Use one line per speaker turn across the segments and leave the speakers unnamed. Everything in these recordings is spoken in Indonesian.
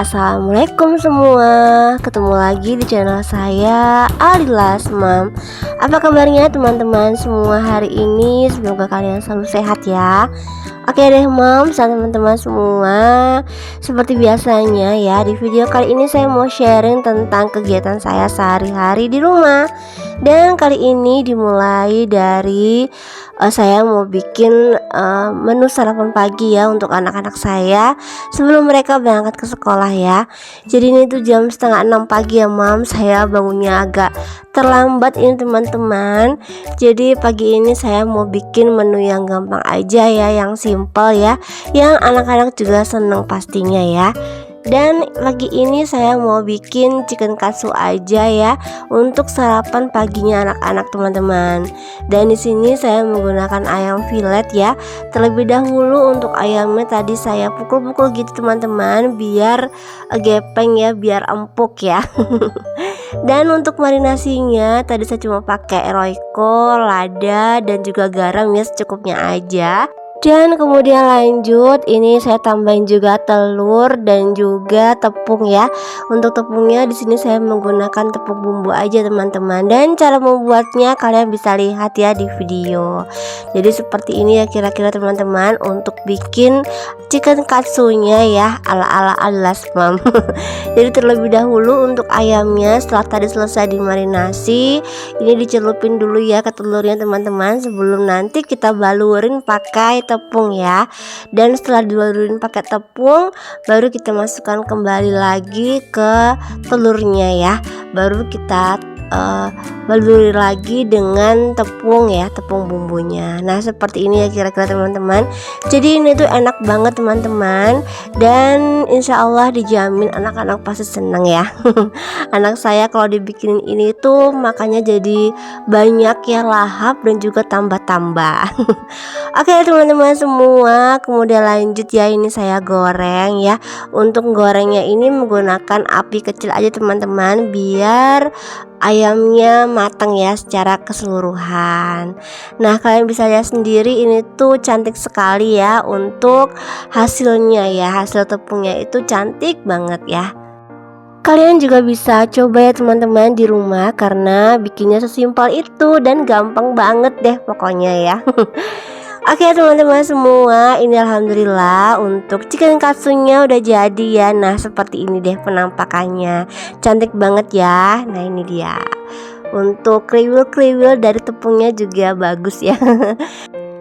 Assalamualaikum semua. Ketemu lagi di channel saya Alilas Mom. Apa kabarnya teman-teman semua hari ini? Semoga kalian selalu sehat ya. Oke deh Moms dan teman-teman semua, seperti biasanya ya, di video kali ini saya mau sharing tentang kegiatan saya sehari-hari di rumah. Dan kali ini dimulai dari saya mau bikin menu sarapan pagi ya untuk anak-anak saya sebelum mereka berangkat ke sekolah ya. Jadi ini tuh jam setengah 6 pagi ya Mam. Saya bangunnya agak terlambat ini teman-teman. Jadi pagi ini saya mau bikin menu yang gampang aja ya, yang simple ya, yang anak-anak juga seneng pastinya ya. Dan pagi ini saya mau bikin chicken katsu aja ya untuk sarapan paginya anak-anak teman-teman. Dan di sini saya menggunakan ayam fillet ya. Terlebih dahulu untuk ayamnya tadi saya pukul-pukul gitu teman-teman, biar gepeng ya, biar empuk ya. Dan untuk marinasinya tadi saya cuma pakai royco, lada dan juga garam ya, secukupnya aja. Dan kemudian lanjut, ini saya tambahin juga telur dan juga tepung ya. Untuk tepungnya di sini saya menggunakan tepung bumbu aja teman-teman. Dan cara membuatnya kalian bisa lihat ya di video. Jadi seperti ini ya kira-kira teman-teman untuk bikin chicken katsunya ya ala-ala Alilas Mom. Jadi terlebih dahulu untuk ayamnya setelah tadi selesai dimarinasi, ini dicelupin dulu ya ke telurnya teman-teman sebelum nanti kita balurin pakai tepung ya. Dan setelah dibalurin pakai tepung, baru kita masukkan kembali lagi ke telurnya ya. Baru kita baluri lagi dengan tepung ya, tepung bumbunya. Nah seperti ini ya kira-kira teman-teman. Jadi ini tuh enak banget teman-teman. Dan insya Allah dijamin anak-anak pasti seneng ya. Anak saya kalau dibikinin ini tuh makanya jadi banyak ya, lahap dan juga tambah-tambah. Oke teman-teman semua, kemudian lanjut ya, ini saya goreng ya. Untuk gorengnya ini menggunakan api kecil aja teman-teman, biar ayamnya matang ya secara keseluruhan. Nah kalian bisa lihat sendiri ini tuh cantik sekali ya untuk hasilnya ya. Hasil tepungnya itu cantik banget ya. Kalian juga bisa coba ya teman-teman di rumah, karena bikinnya sesimpel itu dan gampang banget deh pokoknya ya. Oke teman-teman semua, ini alhamdulillah untuk chicken katsunya udah jadi ya. Nah seperti ini deh penampakannya, cantik banget ya. Nah ini dia, untuk kriwil-kriwil dari tepungnya juga bagus ya.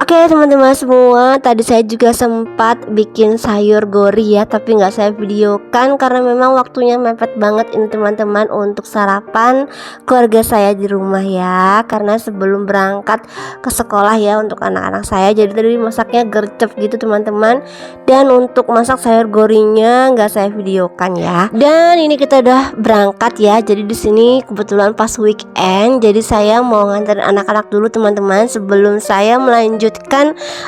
Oke teman-teman semua, tadi saya juga sempat bikin sayur gori ya, tapi nggak saya videokan karena memang waktunya mepet banget ini teman-teman untuk sarapan keluarga saya di rumah ya. Karena sebelum berangkat ke sekolah ya untuk anak-anak saya, jadi tadi masaknya gercep gitu teman-teman. Dan untuk masak sayur gorinya nggak saya videokan ya. Dan ini kita udah berangkat ya. Jadi di sini kebetulan pas weekend, jadi saya mau nganterin anak-anak dulu teman-teman sebelum saya melanjutkan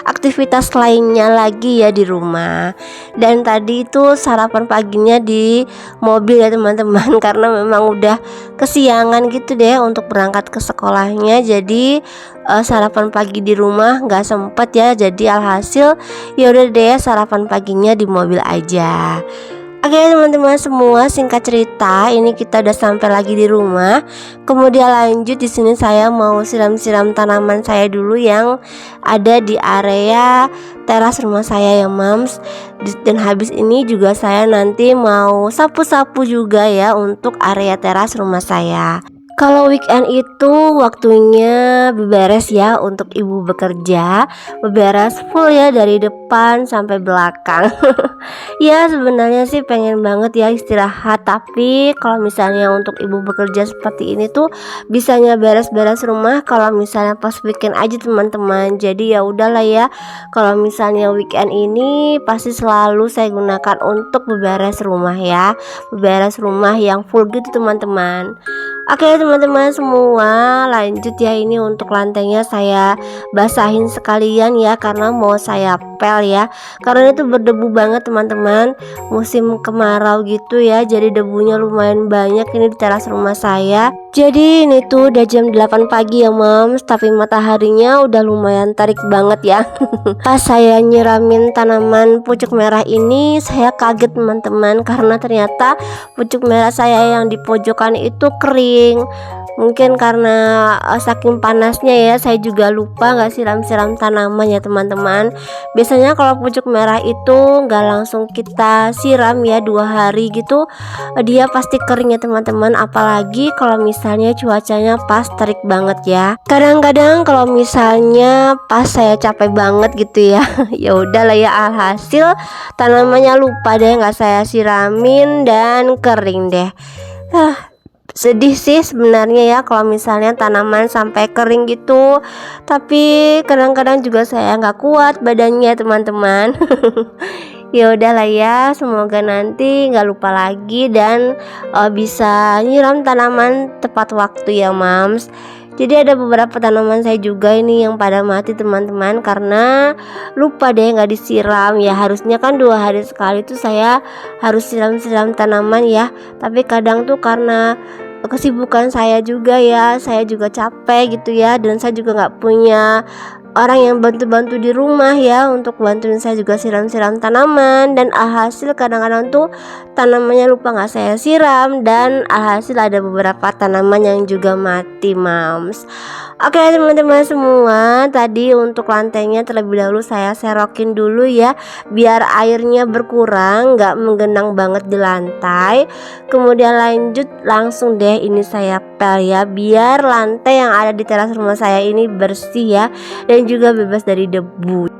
aktivitas lainnya lagi ya di rumah. Dan tadi itu sarapan paginya di mobil ya teman-teman, karena memang udah kesiangan gitu deh untuk berangkat ke sekolahnya. Jadi sarapan pagi di rumah nggak sempet ya. Jadi alhasil ya udah deh sarapan paginya di mobil aja. Oke teman-teman semua, singkat cerita ini kita udah sampai lagi di rumah. Kemudian lanjut di sini saya mau siram-siram tanaman saya dulu yang ada di area teras rumah saya ya Mams. Dan habis ini juga saya nanti mau sapu-sapu juga ya untuk area teras rumah saya. Kalau weekend itu waktunya beberes ya untuk ibu bekerja, beberes full ya dari depan sampai belakang. Ya sebenarnya sih pengen banget ya istirahat, tapi kalau misalnya untuk ibu bekerja seperti ini tuh bisanya beres-beres rumah kalau misalnya pas weekend aja teman-teman. Jadi ya udahlah ya, kalau misalnya weekend ini pasti selalu saya gunakan untuk beberes rumah ya, beberes rumah yang full gitu teman-teman. Oke teman-teman teman-teman semua, lanjut ya, ini untuk lantainya saya basahin sekalian ya, karena mau saya pel ya, karena itu berdebu banget teman-teman, musim kemarau gitu ya, jadi debunya lumayan banyak ini di teras rumah saya. Jadi ini tuh udah jam 8 pagi ya Moms, tapi mataharinya udah lumayan tarik banget ya. Pas saya nyiramin tanaman pucuk merah ini, saya kaget teman-teman, karena ternyata pucuk merah saya yang di pojokan itu kering. Mungkin karena saking panasnya ya, saya juga lupa nggak siram-siram tanaman ya teman-teman. Biasanya kalau pucuk merah itu nggak langsung kita siram ya, 2 hari gitu dia pasti kering ya teman-teman. Apalagi kalau misalnya cuacanya pas terik banget ya. Kadang-kadang kalau misalnya pas saya capek banget gitu ya, ya udahlah ya, alhasil tanamannya lupa deh nggak saya siramin dan kering deh. Sedih sih sebenarnya ya kalau misalnya tanaman sampai kering gitu, tapi kadang-kadang juga saya nggak kuat badannya teman-teman. Ya udahlah ya, semoga nanti nggak lupa lagi dan bisa nyiram tanaman tepat waktu ya Mams. Jadi ada beberapa tanaman saya juga ini yang pada mati teman-teman, karena lupa deh nggak disiram ya. Harusnya kan 2 hari sekali tuh saya harus siram-siram tanaman ya, tapi kadang tuh karena kesibukan saya juga ya, saya juga capek gitu ya, dan saya juga nggak punya orang yang bantu-bantu di rumah ya untuk bantuin saya juga siram-siram tanaman, dan alhasil kadang-kadang tuh tanamannya lupa nggak saya siram, dan alhasil ada beberapa tanaman yang juga mati Mams. Oke teman-teman semua, tadi untuk lantainya terlebih dahulu saya serokin dulu ya, biar airnya berkurang, nggak menggenang banget di lantai. Kemudian lanjut langsung deh ini saya pel ya, biar lantai yang ada di teras rumah saya ini bersih ya, dan juga bebas dari debu.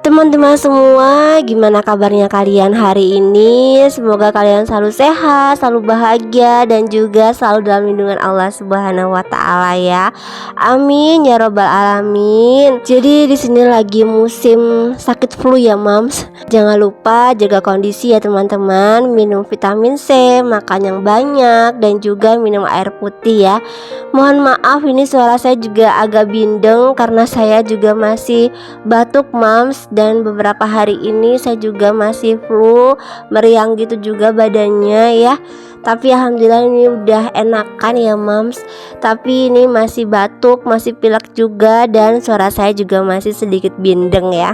Teman-teman semua, gimana kabarnya kalian hari ini? Semoga kalian selalu sehat, selalu bahagia, dan juga selalu dalam lindungan Allah Subhanahu wa taala ya. Amin ya robbal alamin. Jadi di sini lagi musim sakit flu ya Mams. Jangan lupa jaga kondisi ya teman-teman, minum vitamin C, makan yang banyak, dan juga minum air putih ya. Mohon maaf ini suara saya juga agak bindeng karena saya juga masih batuk Mams, dan beberapa hari ini saya juga masih flu, meriang gitu juga badannya ya. Tapi alhamdulillah ini udah enakan ya Mams. Tapi ini masih batuk, masih pilek juga, dan suara saya juga masih sedikit bindeng ya.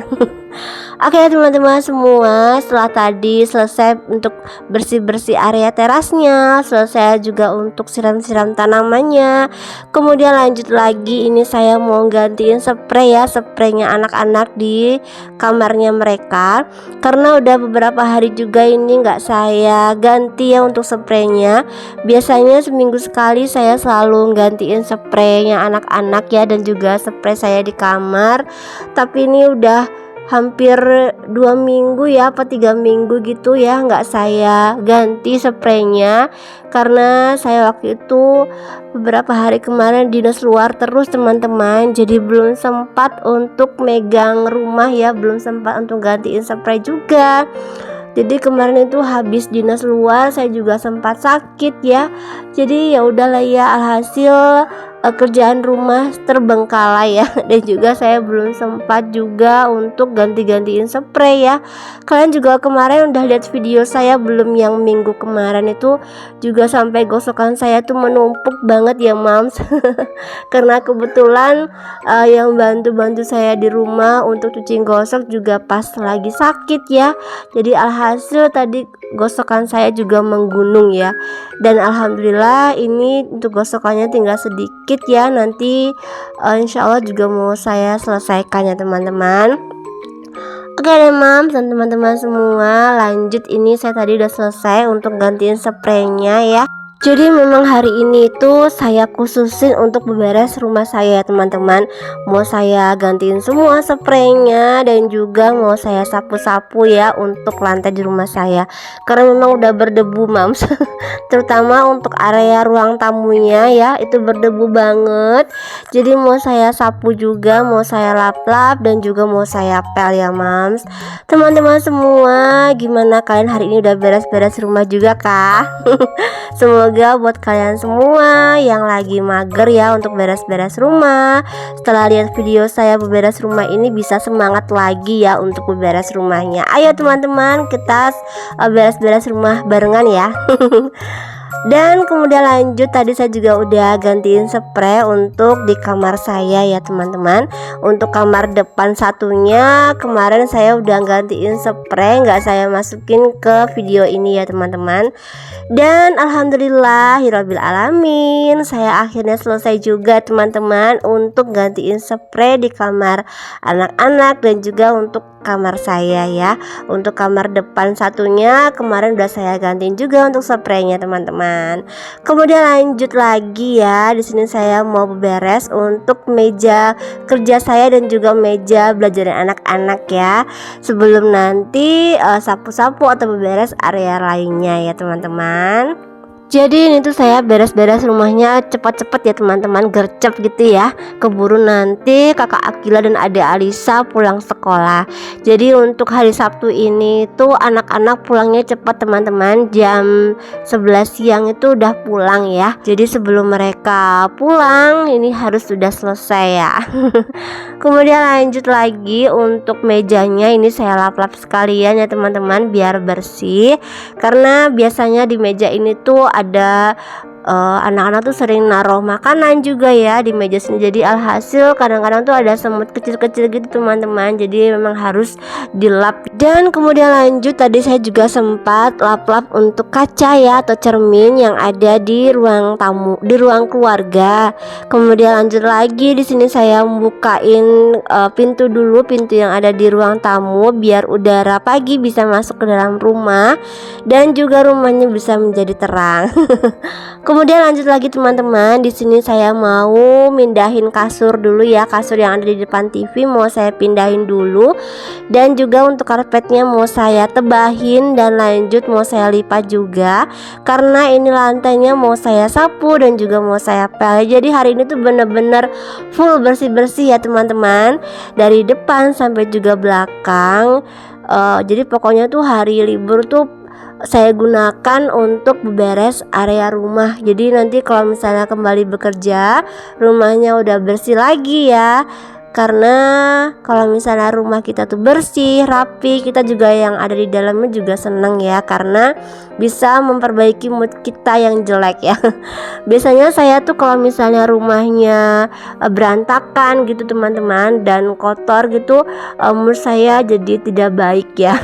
Oke teman-teman semua, setelah tadi selesai untuk bersih-bersih area terasnya, selesai juga untuk siram-siram tanamannya, kemudian lanjut lagi ini saya mau gantiin spray ya, spraynya anak-anak di kamarnya mereka, karena udah beberapa hari juga ini nggak saya ganti ya untuk spraynya. Biasanya seminggu sekali saya selalu gantiin spraynya anak-anak ya, dan juga spray saya di kamar. Tapi ini udah hampir 2 minggu ya, apa 3 minggu gitu ya nggak saya ganti spraynya, karena saya waktu itu beberapa hari kemarin dinas luar terus teman-teman, jadi belum sempat untuk megang rumah ya, belum sempat untuk gantiin spray juga. Jadi kemarin itu habis dinas luar saya juga sempat sakit ya. Jadi ya udahlah ya, alhasil kerjaan rumah terbengkalai ya, dan juga saya belum sempat juga untuk ganti-gantiin spray ya. Kalian juga kemarin udah lihat video saya belum yang minggu kemarin itu, juga sampai gosokan saya tuh menumpuk banget ya Mams. Karena kebetulan yang bantu-bantu saya di rumah untuk cuci gosok juga pas lagi sakit ya. Jadi alhasil tadi gosokan saya juga menggunung ya, dan alhamdulillah ini untuk gosokannya tinggal sedikit ya, nanti insya Allah juga mau saya selesaikan ya teman-teman. Oke deh Mams dan teman-teman semua, lanjut ini saya tadi udah selesai untuk gantiin spraynya ya. Jadi memang hari ini tuh saya khususin untuk beberes rumah saya teman-teman. Mau saya gantiin semua spraynya, dan juga mau saya sapu-sapu ya untuk lantai di rumah saya, karena memang udah berdebu Mams. Terutama untuk area ruang tamunya ya, itu berdebu banget. Jadi mau saya sapu juga, mau saya lap-lap, dan juga mau saya pel ya Mams. Teman-teman semua, gimana kalian hari ini udah beres-beres rumah juga kah? Semoga semoga buat kalian semua yang lagi mager ya untuk beres-beres rumah, setelah lihat video saya beberes rumah ini bisa semangat lagi ya untuk beberes rumahnya. Ayo teman-teman, kita beres-beres rumah barengan ya. Dan kemudian lanjut, tadi saya juga udah gantiin spray untuk di kamar saya ya teman-teman. Untuk kamar depan satunya kemarin saya udah gantiin spray, nggak saya masukin ke video ini ya teman-teman. Dan alhamdulillahirabbil alamin, saya akhirnya selesai juga teman-teman untuk gantiin spray di kamar anak-anak dan juga untuk kamar saya ya. Untuk kamar depan satunya kemarin udah saya gantiin juga untuk spraynya teman-teman. Kemudian lanjut lagi ya, di sini saya mau beres untuk meja kerja saya dan juga meja belajar anak-anak ya, sebelum nanti sapu-sapu atau beberes area lainnya ya teman-teman. Jadi ini tuh saya beres-beres rumahnya cepat-cepat ya teman-teman, gercep gitu ya, keburu nanti kakak Akila dan adik Alisa pulang sekolah. Jadi untuk hari Sabtu ini tuh anak-anak pulangnya cepat teman-teman, jam 11 siang itu udah pulang ya. Jadi sebelum mereka pulang ini harus sudah selesai ya. Kemudian lanjut lagi untuk mejanya, ini saya lap-lap sekalian ya teman-teman biar bersih, karena biasanya di meja ini tuh ada anak-anak tuh sering naruh makanan juga ya di meja sini. Jadi alhasil kadang-kadang tuh ada semut kecil-kecil gitu teman-teman, jadi memang harus dilap. Dan kemudian lanjut, tadi saya juga sempat lap-lap untuk kaca ya atau cermin yang ada di ruang tamu, di ruang keluarga. Kemudian lanjut lagi, di sini saya bukain pintu dulu, pintu yang ada di ruang tamu biar udara pagi bisa masuk ke dalam rumah dan juga rumahnya bisa menjadi terang. Kemudian lanjut lagi teman-teman, di sini saya mau mindahin kasur dulu ya, kasur yang ada di depan TV mau saya pindahin dulu, dan juga untuk karpetnya mau saya tebahin dan lanjut mau saya lipat juga, karena ini lantainya mau saya sapu dan juga mau saya pel. Jadi hari ini tuh bener-bener full bersih-bersih ya teman-teman, dari depan sampai juga belakang. Jadi pokoknya tuh hari libur tuh saya gunakan untuk beberes area rumah. Jadi nanti kalau misalnya kembali bekerja, rumahnya udah bersih lagi ya. Karena kalau misalnya rumah kita tuh bersih, rapi, kita juga yang ada di dalamnya juga seneng ya, karena bisa memperbaiki mood kita yang jelek ya. Biasanya saya tuh kalau misalnya rumahnya berantakan gitu teman-teman dan kotor gitu, mood saya jadi tidak baik ya.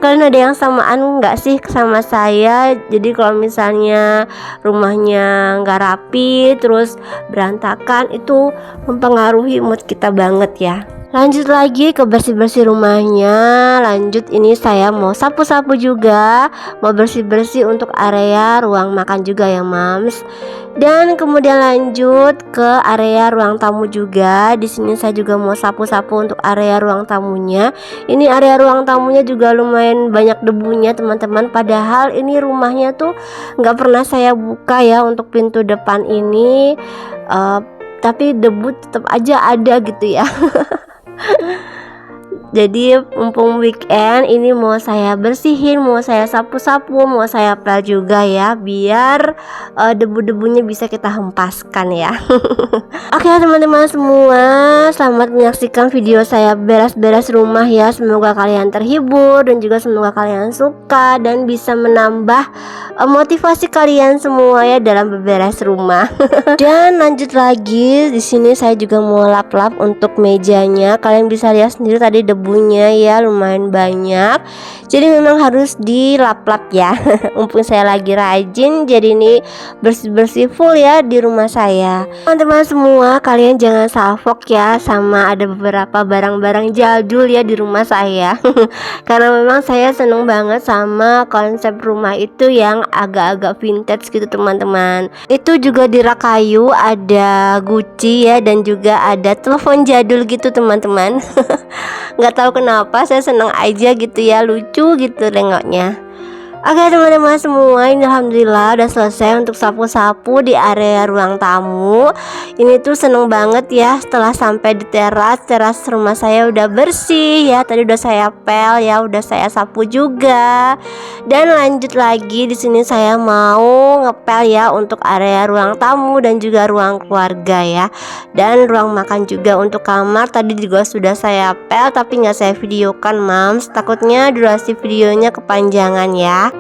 Kalian ada yang samaan nggak sih sama saya? Jadi kalau misalnya rumahnya nggak rapi terus berantakan, itu mempengaruhi mood kita banget ya. Lanjut lagi ke bersih-bersih rumahnya. Lanjut, ini saya mau sapu-sapu juga, mau bersih-bersih untuk area ruang makan juga ya mams. Dan kemudian lanjut ke area ruang tamu juga. Di sini saya juga mau sapu-sapu untuk area ruang tamunya. Ini area ruang tamunya juga lumayan banyak debunya teman-teman. Padahal ini rumahnya tuh nggak pernah saya buka ya untuk pintu depan ini, tapi debu tetap aja ada gitu ya. Jadi mumpung weekend ini mau saya bersihin, mau saya sapu-sapu, mau saya pel juga ya, biar debu-debunya bisa kita hempaskan ya. Oke teman-teman semua, selamat menyaksikan video saya beres-beres rumah ya. Semoga kalian terhibur dan juga semoga kalian suka dan bisa menambah motivasi kalian semua ya dalam beberes rumah. Dan lanjut lagi, di sini saya juga mau lap-lap untuk mejanya. Kalian bisa lihat sendiri tadi debunya ya lumayan banyak. Jadi memang harus dilap-lap ya. Mumpung saya lagi rajin, jadi ini bersih-bersih full ya di rumah saya. Teman-teman semua, kalian jangan salfok ya sama ada beberapa barang-barang jadul ya di rumah saya. Karena memang saya seneng banget sama konsep rumah itu yang agak-agak vintage gitu teman-teman. Itu juga di rak kayu ada Gucci ya, dan juga ada telepon jadul gitu teman-teman. Nggak tahu kenapa saya seneng aja gitu ya, lucu gitu nengoknya. Oke teman-teman semua, ini alhamdulillah udah selesai untuk sapu-sapu di area ruang tamu. Ini tuh seneng banget ya, setelah sampai di teras rumah saya udah bersih ya. Tadi udah saya pel ya, udah saya sapu juga. Dan lanjut lagi di sini saya mau ngepel ya untuk area ruang tamu dan juga ruang keluarga ya. Dan ruang makan juga untuk kamar tadi juga sudah saya pel tapi nggak saya videokan mams, takutnya durasi videonya kepanjangan ya.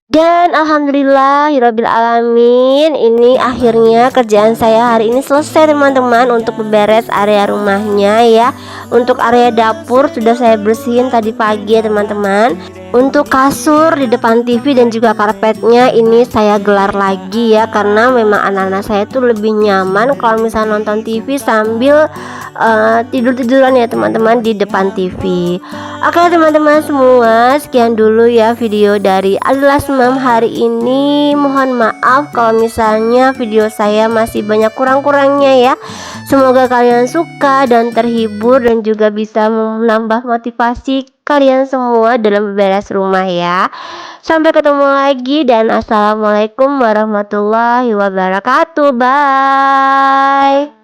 Dan alhamdulillah alamin, ini akhirnya kerjaan saya hari ini selesai teman-teman, untuk beberes area rumahnya ya. Untuk area dapur sudah saya bersihin tadi pagi ya teman-teman. Untuk kasur di depan TV dan juga karpetnya ini saya gelar lagi ya, karena memang anak-anak saya tuh lebih nyaman kalau misalnya nonton TV sambil tidur-tiduran ya teman-teman di depan TV. Oke teman-teman semua, sekian dulu ya video dari Alilas Mam hari ini. Mohon maaf kalau misalnya video saya masih banyak kurang-kurangnya ya. Semoga kalian suka dan terhibur dan juga bisa menambah motivasi kalian semua dalam beberes rumah ya. Sampai ketemu lagi dan assalamualaikum warahmatullahi wabarakatuh. Bye.